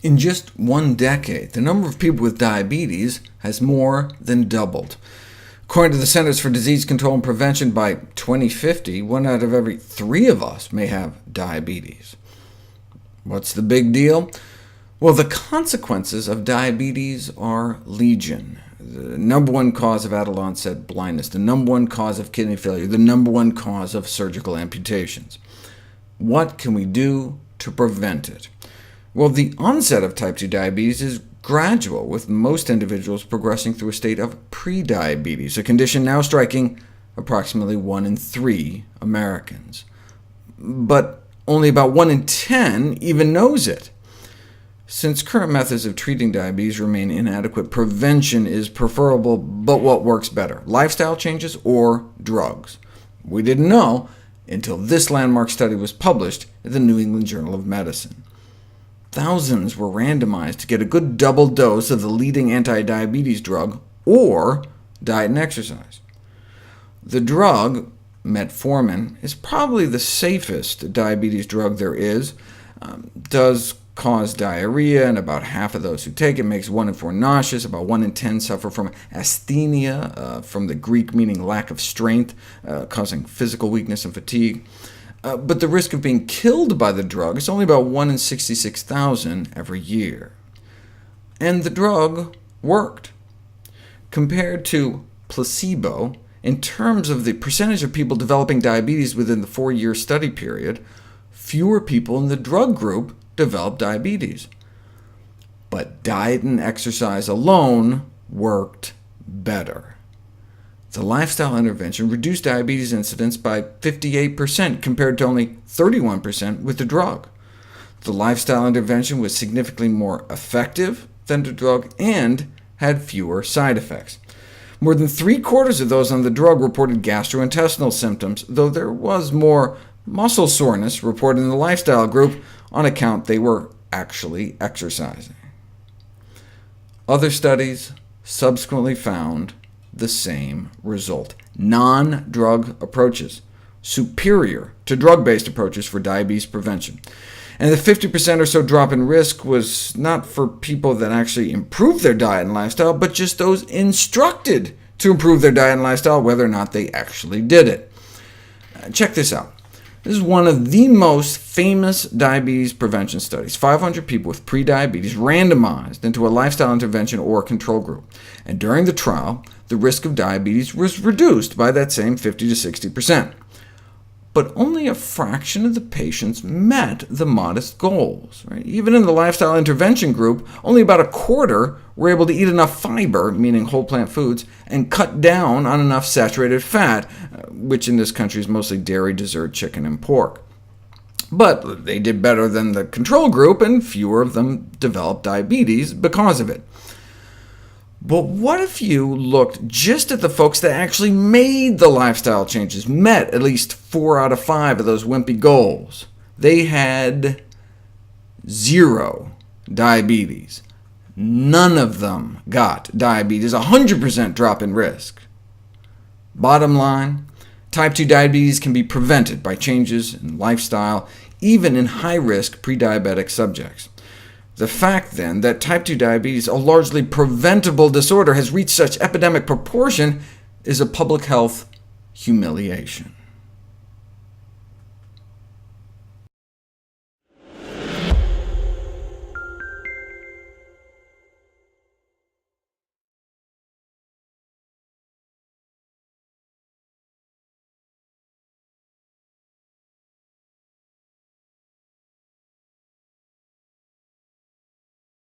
In just 1 decade, the number of people with diabetes has more than doubled. According to the Centers for Disease Control and Prevention, by 2050, 1 out of every 3 of us may have diabetes. What's the big deal? Well, the consequences of diabetes are legion. The #1 cause of adult-onset blindness, the #1 cause of kidney failure, the #1 cause of surgical amputations. What can we do to prevent it? Well, the onset of type 2 diabetes is gradual, with most individuals progressing through a state of prediabetes, a condition now striking approximately 1 in 3 Americans. But only about 1 in 10 even knows it. Since current methods of treating diabetes remain inadequate, prevention is preferable, but what works better, lifestyle changes or drugs? We didn't know until this landmark study was published in the New England Journal of Medicine. Thousands were randomized to get a good double dose of the leading anti-diabetes drug, or diet and exercise. The drug, metformin, is probably the safest diabetes drug there is. Does cause diarrhea, and about half of those who take it, makes 1 in 4 nauseous. About 1 in 10 suffer from asthenia, from the Greek meaning lack of strength, causing physical weakness and fatigue. But the risk of being killed by the drug is only about 1 in 66,000 every year. And the drug worked. Compared to placebo, in terms of the percentage of people developing diabetes within the 4-year study period, fewer people in the drug group developed diabetes. But diet and exercise alone worked better. The lifestyle intervention reduced diabetes incidence by 58%, compared to only 31% with the drug. The lifestyle intervention was significantly more effective than the drug and had fewer side effects. More than 3/4 of those on the drug reported gastrointestinal symptoms, though there was more muscle soreness reported in the lifestyle group on account they were actually exercising. Other studies subsequently found the same result. Non-drug approaches, superior to drug-based approaches for diabetes prevention. And the 50% or so drop in risk was not for people that actually improved their diet and lifestyle, but just those instructed to improve their diet and lifestyle, whether or not they actually did it. Check this out. This is one of the most famous diabetes prevention studies. 500 people with prediabetes randomized into a lifestyle intervention or control group. And during the trial, the risk of diabetes was reduced by that same 50 to 60%. But only a fraction of the patients met the modest goals. Even in the lifestyle intervention group, only about a quarter were able to eat enough fiber, meaning whole plant foods, and cut down on enough saturated fat, which in this country is mostly dairy, dessert, chicken, and pork. But they did better than the control group, and fewer of them developed diabetes because of it. But what if you looked just at the folks that actually made the lifestyle changes, met at least 4 out of 5 of those wimpy goals? They had 0 diabetes. None of them got diabetes, 100% drop in risk. Bottom line, type 2 diabetes can be prevented by changes in lifestyle, even in high-risk prediabetic subjects. The fact, then, that type 2 diabetes, a largely preventable disorder, has reached such epidemic proportion is a public health humiliation.